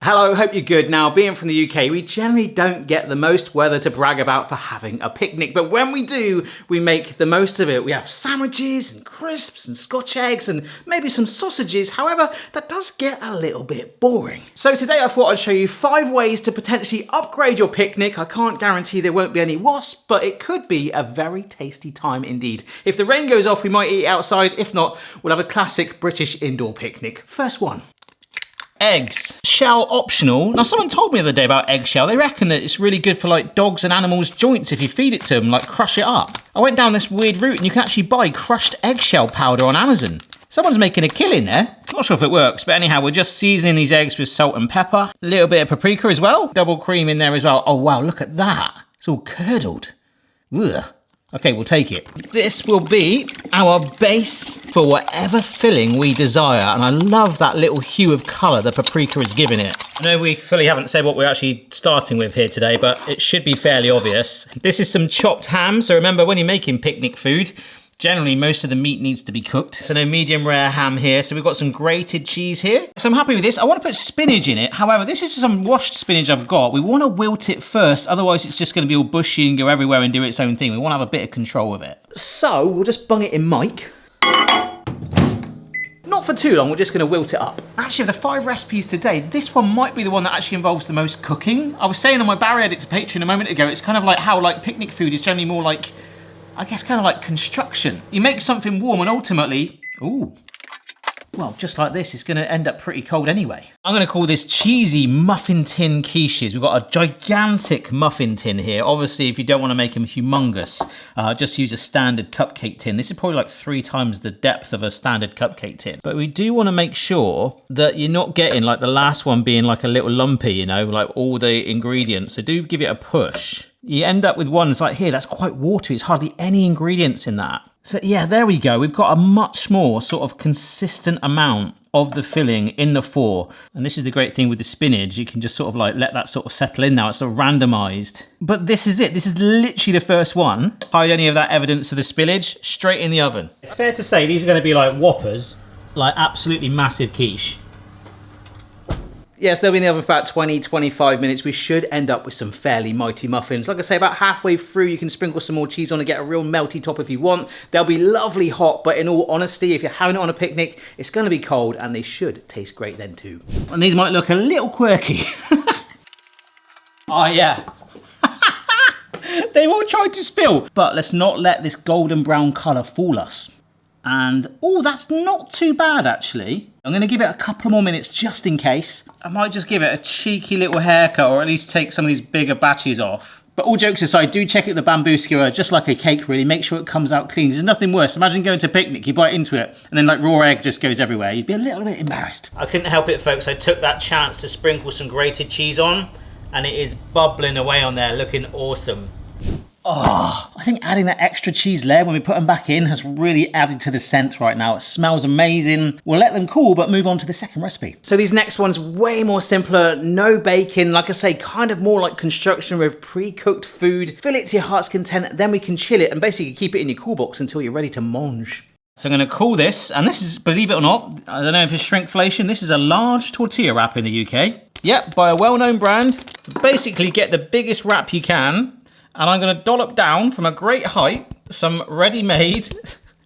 Hello, hope you're good. Now, being from the UK, we generally don't get the most weather to brag about for having a picnic, but when we do, we make the most of it. We have sandwiches and crisps and Scotch eggs and maybe some sausages. However, that does get a little bit boring. So today I thought I'd show you 5 ways to potentially upgrade your picnic. I can't guarantee there won't be any wasps, but it could be a very tasty time indeed. If the rain goes off, we might eat outside. If not, we'll have a classic British indoor picnic. First one. Eggs. Shell optional. Now someone told me the other day about eggshell. They reckon that it's really good for like dogs and animals' joints if you feed it to them, like crush it up. I went down this weird route and you can actually buy crushed eggshell powder on Amazon. Someone's making a killing there. Not sure if it works, but anyhow, we're just seasoning these eggs with salt and pepper. A little bit of paprika as well. Double cream in there as well. Oh wow, look at that. It's all curdled. Ugh. Okay, we'll take it. This will be our base for whatever filling we desire. And I love that little hue of colour the paprika is giving it. I know we fully haven't said what we're actually starting with here today, but it should be fairly obvious. This is some chopped ham. So remember, when you're making picnic food, generally, most of the meat needs to be cooked. So no medium rare ham here. So we've got some grated cheese here. So I'm happy with this. I want to put spinach in it. However, this is just some washed spinach I've got. We want to wilt it first. Otherwise, it's just going to be all bushy and go everywhere and do its own thing. We want to have a bit of control of it. So we'll just bung it in mic. Not for too long, we're just going to wilt it up. Actually, of the 5 recipes today, this one might be the one that actually involves the most cooking. I was saying on my Barry Edit to Patreon a moment ago, it's kind of like how like picnic food is generally more like, I guess kind of like construction. You make something warm and ultimately, ooh, well, just like this, it's gonna end up pretty cold anyway. I'm gonna call this cheesy muffin-tin quiches. We've got a gigantic muffin tin here. Obviously, if you don't wanna make them humongous, just use a standard cupcake tin. This is probably like 3 times the depth of a standard cupcake tin. But we do wanna make sure that you're not getting like the last one being like a little lumpy, you know, like all the ingredients. So do give it a push. You end up with ones like here, that's quite watery. It's hardly any ingredients in that. So yeah, there we go. We've got a much more sort of consistent amount of the filling in the 4. And this is the great thing with the spinach. You can just sort of like let that sort of settle in now. It's sort of randomized. But this is it. This is literally the first one. Hide any of that evidence of the spillage, straight in the oven. It's fair to say these are going to be like whoppers, like absolutely massive quiche. Yes, they'll be in the oven for about 20-25 minutes. We should end up with some fairly mighty muffins. Like I say, about halfway through, you can sprinkle some more cheese on and get a real melty top if you want. They'll be lovely hot, but in all honesty, if you're having it on a picnic, it's going to be cold and they should taste great then too. And these might look a little quirky. Oh yeah. They've all tried to spill. But let's not let this golden brown colour fool us. And, oh, that's not too bad, actually. I'm going to give it a couple more minutes just in case. I might just give it a cheeky little haircut or at least take some of these bigger batches off. But all jokes aside, do check out the bamboo skewer, just like a cake, really. Make sure it comes out clean. There's nothing worse. Imagine going to a picnic, you bite into it, and then like raw egg just goes everywhere. You'd be a little bit embarrassed. I couldn't help it, folks. I took that chance to sprinkle some grated cheese on, and it is bubbling away on there, looking awesome. Oh, I think adding that extra cheese layer when we put them back in has really added to the scent right now. It smells amazing. We'll let them cool, but move on to the second recipe. So these next ones, way more simpler, no bacon. Like I say, kind of more like construction with pre-cooked food. Fill it to your heart's content, then we can chill it and basically keep it in your cool box until you're ready to mange. So I'm gonna cool this, and this is, believe it or not, I don't know if it's shrinkflation, this is a large tortilla wrap in the UK. Yep, by a well-known brand. So basically get the biggest wrap you can, and I'm going to dollop down from a great height some ready-made,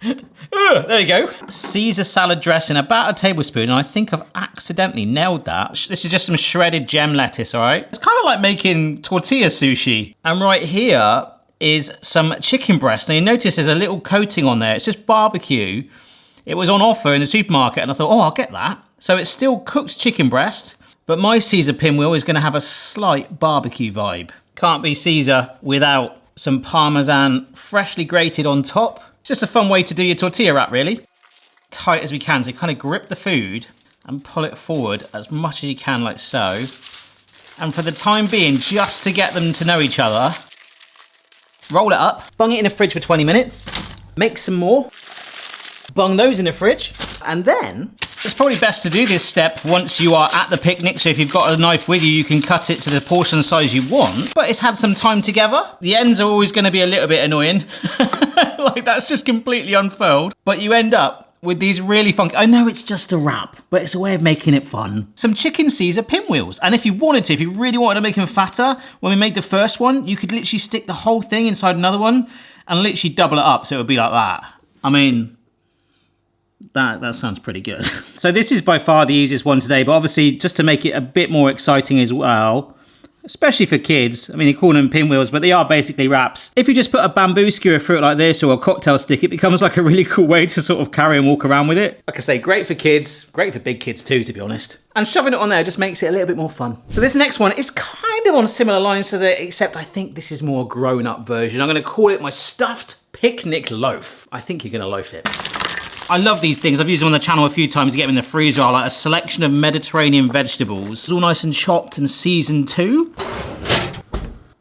there you go, Caesar salad dressing, about a tablespoon, and I think I've accidentally nailed that. This is just some shredded gem lettuce, all right? It's kind of like making tortilla sushi. And right here is some chicken breast. Now you notice there's a little coating on there. It's just barbecue. It was on offer in the supermarket, and I thought, oh, I'll get that. So it's still cooked chicken breast, but my Caesar pinwheel is going to have a slight barbecue vibe. Can't be Caesar without some Parmesan freshly grated on top. Just a fun way to do your tortilla wrap, really. Tight as we can, so you kind of grip the food and pull it forward as much as you can, like so. And for the time being, just to get them to know each other, roll it up, bung it in the fridge for 20 minutes, make some more, bung those in the fridge, and then it's probably best to do this step once you are at the picnic. So if you've got a knife with you, you can cut it to the portion size you want, but it's had some time together. The ends are always going to be a little bit annoying. Like that's just completely unfurled, but you end up with these really funky, I know it's just a wrap, but it's a way of making it fun. Some chicken Caesar pinwheels. And if you wanted to, if you really wanted to make them fatter, when we made the first one, you could literally stick the whole thing inside another one and literally double it up so it would be like that. I mean, that sounds pretty good. So this is by far the easiest one today, but obviously just to make it a bit more exciting as well, especially for kids. I mean, you call them pinwheels, but they are basically wraps. If you just put a bamboo skewer through it like this or a cocktail stick, it becomes like a really cool way to sort of carry and walk around with it. Like I say, great for kids, great for big kids too, to be honest. And shoving it on there just makes it a little bit more fun. So this next one is kind of on similar lines to that, except I think this is more a grown-up version. I'm gonna call it my stuffed picnic loaf. I think you're gonna loaf it. I love these things. I've used them on the channel a few times to get them in the freezer. I like a selection of Mediterranean vegetables. It's all nice and chopped and seasoned too.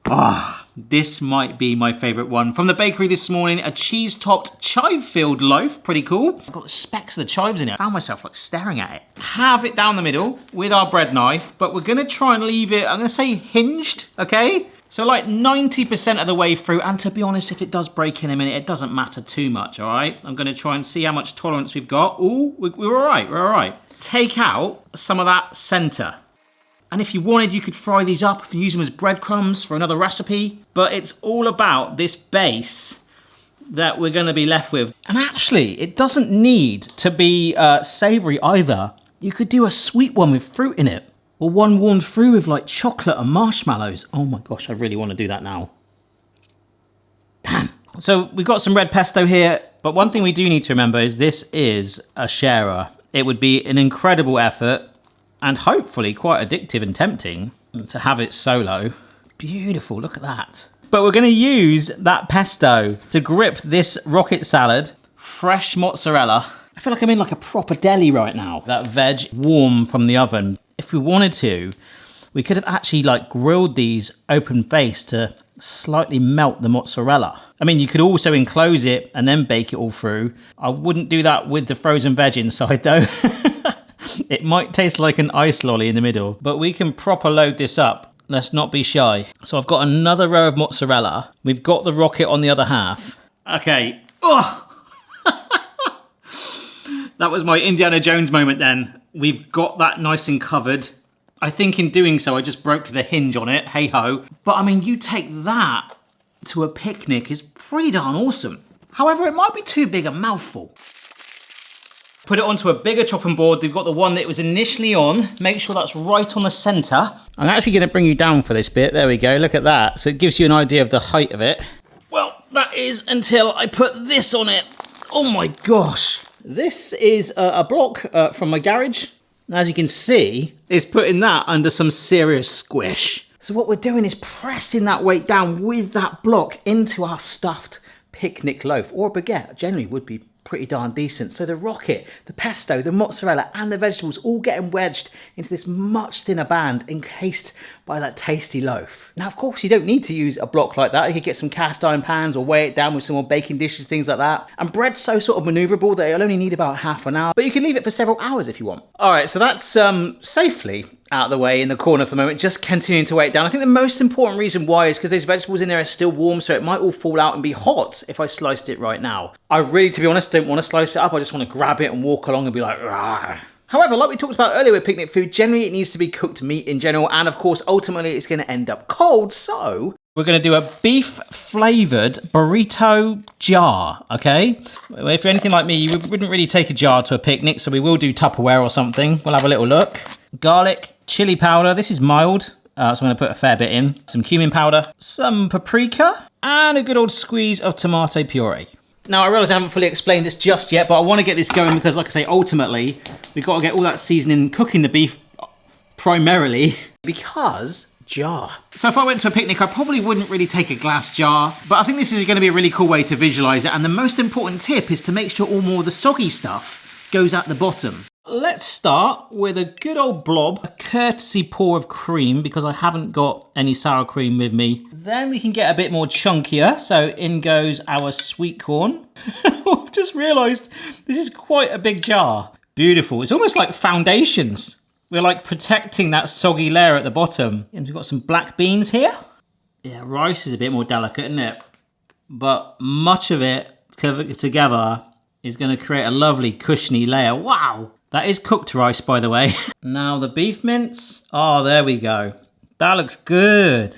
Ah, this might be my favorite one. From the bakery this morning, a cheese-topped chive-filled loaf. Pretty cool. I've got the specks of the chives in it. I found myself like staring at it. Have it down the middle with our bread knife, but we're gonna try and leave it, I'm gonna say hinged, okay? So like 90% of the way through, and to be honest, if it does break in a minute, it doesn't matter too much, all right? I'm gonna try and see how much tolerance we've got. Ooh, we're all right, we're all right. Take out some of that center. And if you wanted, you could fry these up and use them as breadcrumbs for another recipe, but it's all about this base that we're gonna be left with. And actually, it doesn't need to be savory either. You could do a sweet one with fruit in it. Or one warmed through with like chocolate and marshmallows. Oh my gosh, I really want to do that now. Damn. So we've got some red pesto here, but one thing we do need to remember is this is a sharer. It would be an incredible effort and hopefully quite addictive and tempting to have it solo. Beautiful, look at that. But we're gonna use that pesto to grip this rocket salad. Fresh mozzarella. I feel like I'm in like a proper deli right now. That veg warm from the oven. If we wanted to, we could have actually like grilled these open face to slightly melt the mozzarella. I mean, you could also enclose it and then bake it all through. I wouldn't do that with the frozen veg inside though. It might taste like an ice lolly in the middle, but we can proper load this up. Let's not be shy. So I've got another row of mozzarella. We've got the rocket on the other half. Okay. Oh! That was my Indiana Jones moment then. We've got that nice and covered. I think in doing so, I just broke the hinge on it, hey ho. But I mean, you take that to a picnic is pretty darn awesome. However, it might be too big a mouthful. Put it onto a bigger chopping board. We've got the one that was initially on. Make sure that's right on the center. I'm actually gonna bring you down for this bit. There we go, look at that. So it gives you an idea of the height of it. Well, that is until I put this on it. Oh my gosh. This is a block from my garage. As you can see, it's putting that under some serious squish. So what we're doing is pressing that weight down with that block into our stuffed picnic loaf, or a baguette. Generally would be pretty darn decent. So the rocket, the pesto, the mozzarella, and the vegetables all getting wedged into this much thinner band encased by that tasty loaf. Now, of course, you don't need to use a block like that. You could get some cast iron pans or weigh it down with some more baking dishes, things like that. And bread's so sort of maneuverable that it'll only need about half an hour, but you can leave it for several hours if you want. All right, so that's safely out of the way in the corner for the moment, just continuing to weigh it down. I think the most important reason why is because those vegetables in there are still warm, so it might all fall out and be hot if I sliced it right now. I really, to be honest, don't want to slice it up. I just want to grab it and walk along and be like, rah. However, like we talked about earlier with picnic food, generally it needs to be cooked meat in general, and of course, ultimately it's going to end up cold, so we're going to do a beef-flavoured burrito jar, okay? If you're anything like me, you wouldn't really take a jar to a picnic, so we will do Tupperware or something. We'll have a little look. Garlic, chili powder, this is mild, so I'm going to put a fair bit in. Some cumin powder, some paprika, and a good old squeeze of tomato puree. Now, I realise I haven't fully explained this just yet, but I want to get this going because, like I say, ultimately, we've got to get all that seasoning, cooking the beef primarily, because jar. So if I went to a picnic, I probably wouldn't really take a glass jar, but I think this is going to be a really cool way to visualise it, and the most important tip is to make sure all more of the soggy stuff goes at the bottom. Let's start with a good old blob, a courtesy pour of cream because I haven't got any sour cream with me. Then we can get a bit more chunkier, so in goes our sweet corn. I've just realised this is quite a big jar. Beautiful, it's almost like foundations. We're like protecting that soggy layer at the bottom. And we've got some black beans here. Yeah, rice is a bit more delicate, isn't it? But much of it together is going to create a lovely cushiony layer. Wow! That is cooked rice, by the way. Now the beef mince. Oh, there we go. That looks good.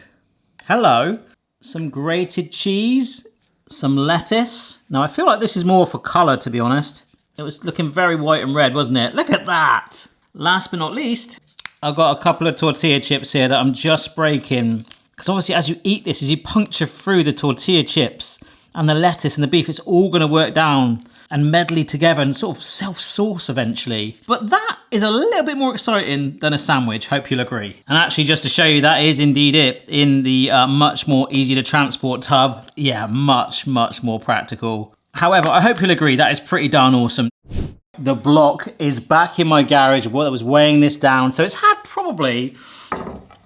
Hello. Some grated cheese. Some lettuce. Now I feel like this is more for colour, to be honest. It was looking very white and red, wasn't it? Look at that. Last but not least, I've got a couple of tortilla chips here that I'm just breaking. Because obviously as you eat this, as you puncture through the tortilla chips and the lettuce and the beef, it's all going to work down and medley together and sort of self-sauce eventually. But that is a little bit more exciting than a sandwich, hope you'll agree. And actually, just to show you, that is indeed it in the much more easy to transport tub. Yeah, much more practical. However, I hope you'll agree, that is pretty darn awesome. The block is back in my garage, what was weighing this down. So it's had probably,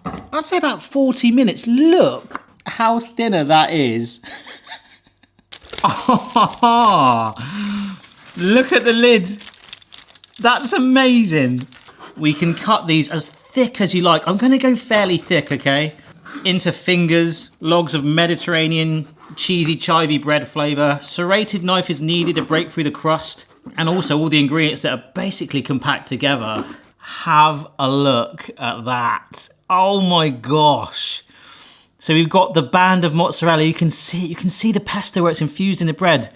I'd say about 40 minutes. Look how thinner that is. Oh, look at the lid. That's amazing. We can cut these as thick as you like. I'm going to go fairly thick, okay? Into fingers, logs of Mediterranean cheesy chivy bread flavour. Serrated knife is needed to break through the crust. And also all the ingredients that are basically compact together. Have a look at that. Oh my gosh. So we've got the band of mozzarella. You can see the pesto where it's infused in the bread.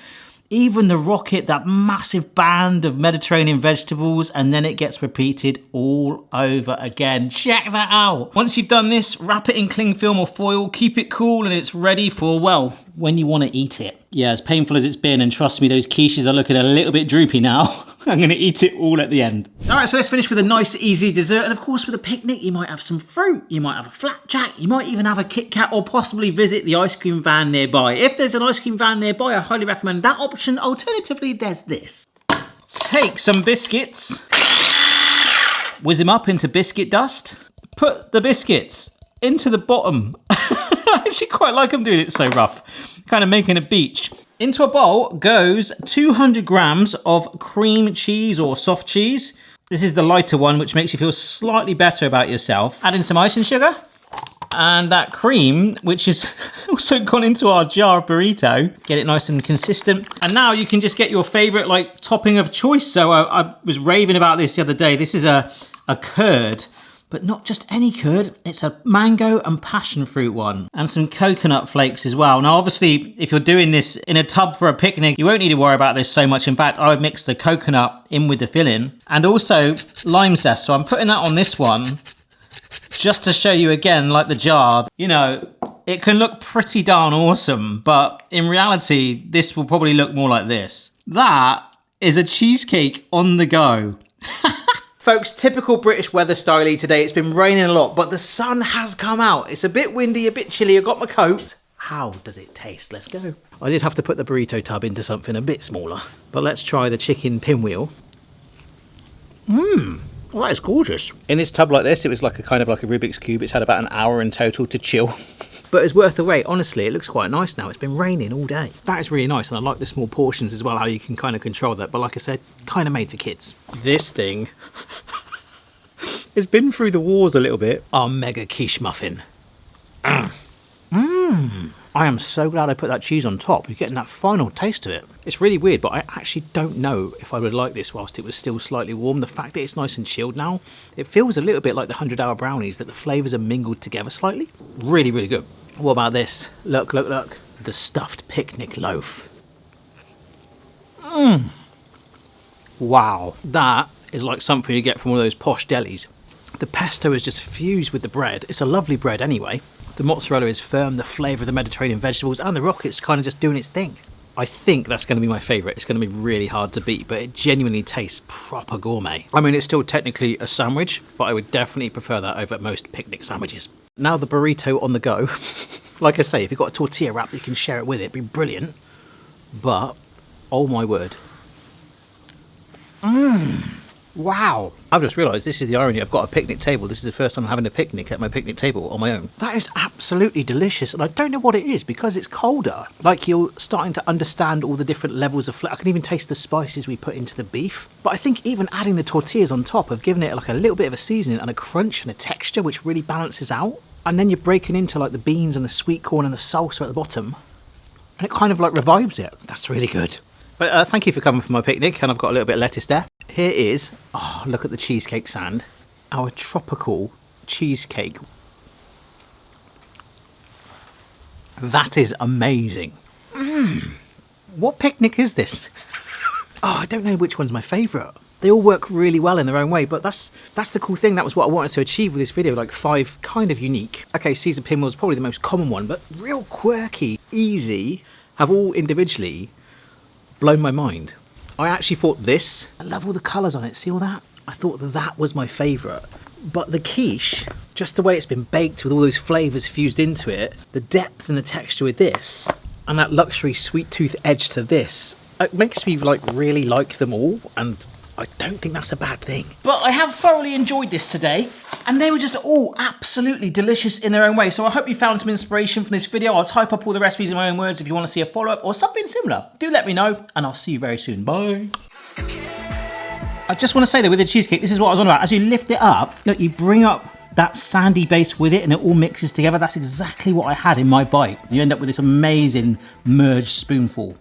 Even the rocket, that massive band of Mediterranean vegetables, and then it gets repeated all over again. Check that out. Once you've done this, wrap it in cling film or foil, keep it cool, and it's ready for, well, when you want to eat it. Yeah, as painful as it's been, and trust me, those quiches are looking a little bit droopy now. I'm going to eat it all at the end. All right, so let's finish with a nice, easy dessert. And of course, with a picnic, you might have some fruit, you might have a flapjack, you might even have a Kit Kat, or possibly visit the ice cream van nearby. If there's an ice cream van nearby, I highly recommend that option. Alternatively, there's this. Take some biscuits, whiz them up into biscuit dust, put the biscuits into the bottom. I actually quite like them doing it so rough, kind of making a beach. Into a bowl goes 200 grams of cream cheese or soft cheese. This is the lighter one, which makes you feel slightly better about yourself. Add in some icing sugar. And that cream, which has also gone into our jar of burrito. Get it nice and consistent. And now you can just get your favorite like topping of choice. So I was raving about this the other day. This is a curd. But not just any curd, it's a mango and passion fruit one. And some coconut flakes as well. Now obviously, if you're doing this in a tub for a picnic, you won't need to worry about this so much. In fact, I would mix the coconut in with the filling. And also lime zest, so I'm putting that on this one. Just to show you again, like the jar, you know, it can look pretty darn awesome. But in reality, this will probably look more like this. That is a cheesecake on the go. Folks, typical British weather style today. It's been raining a lot, but the sun has come out. It's a bit windy, a bit chilly. I got my coat. How does it taste? Let's go. I did have to put the burrito tub into something a bit smaller, but let's try the chicken pinwheel. Well, that is gorgeous. In this tub like this, it was like a kind of like a Rubik's Cube. It's had about an hour in total to chill. But it's worth the wait. Honestly, it looks quite nice now. It's been raining all day. That is really nice, and I like the small portions as well, how you can kind of control that. But like I said, kind of made for kids. This thing has been through the wars a little bit. Our mega quiche muffin. I am so glad I put that cheese on top. You're getting that final taste of it. It's really weird, but I actually don't know if I would like this whilst it was still slightly warm. The fact that it's nice and chilled now, it feels a little bit like the 100-hour brownies, that the flavours are mingled together slightly. Really, really good. What about this? Look, look, look. The stuffed picnic loaf. Wow. That is like something you get from one of those posh delis. The pesto is just fused with the bread. It's a lovely bread anyway. The mozzarella is firm, the flavour of the Mediterranean vegetables, and the rocket's kind of just doing its thing. I think that's going to be my favourite. It's going to be really hard to beat, but it genuinely tastes proper gourmet. I mean, it's still technically a sandwich, but I would definitely prefer that over most picnic sandwiches. Now the burrito on the go. Like I say, if you've got a tortilla wrap that you can share it with, it'd be brilliant. But, oh my word. Wow. I've just realised this is the irony. I've got a picnic table. This is the first time I'm having a picnic at my picnic table on my own. That is absolutely delicious. And I don't know what it is because it's colder. Like you're starting to understand all the different levels of flavour. I can even taste the spices we put into the beef. But I think even adding the tortillas on top have given it like a little bit of a seasoning and a crunch and a texture which really balances out. And then you're breaking into like the beans and the sweet corn and the salsa at the bottom. And it kind of like revives it. That's really good. But thank you for coming for my picnic, and I've got a little bit of lettuce there. Here is, oh, look at the cheesecake sand. Our tropical cheesecake. That is amazing. What picnic is this? Oh, I don't know which one's my favourite. They all work really well in their own way, but that's the cool thing. That was what I wanted to achieve with this video, like 5 kind of unique. Okay, Caesar pinwheels, probably the most common one, but real quirky, easy, have all individually blown my mind. I actually thought this, I love all the colours on it, see all that? I thought that was my favourite. But the quiche, just the way it's been baked with all those flavours fused into it, the depth and the texture with this, and that luxury sweet tooth edge to this, it makes me like really like them all, and I don't think that's a bad thing. But I have thoroughly enjoyed this today, and they were just all absolutely delicious in their own way. So I hope you found some inspiration from this video. I'll type up all the recipes in my own words if you want to see a follow-up or something similar. Do let me know, and I'll see you very soon. Bye. I just want to say that with the cheesecake, this is what I was on about. As you lift it up, look, you bring up that sandy base with it and it all mixes together. That's exactly what I had in my bite. You end up with this amazing merged spoonful.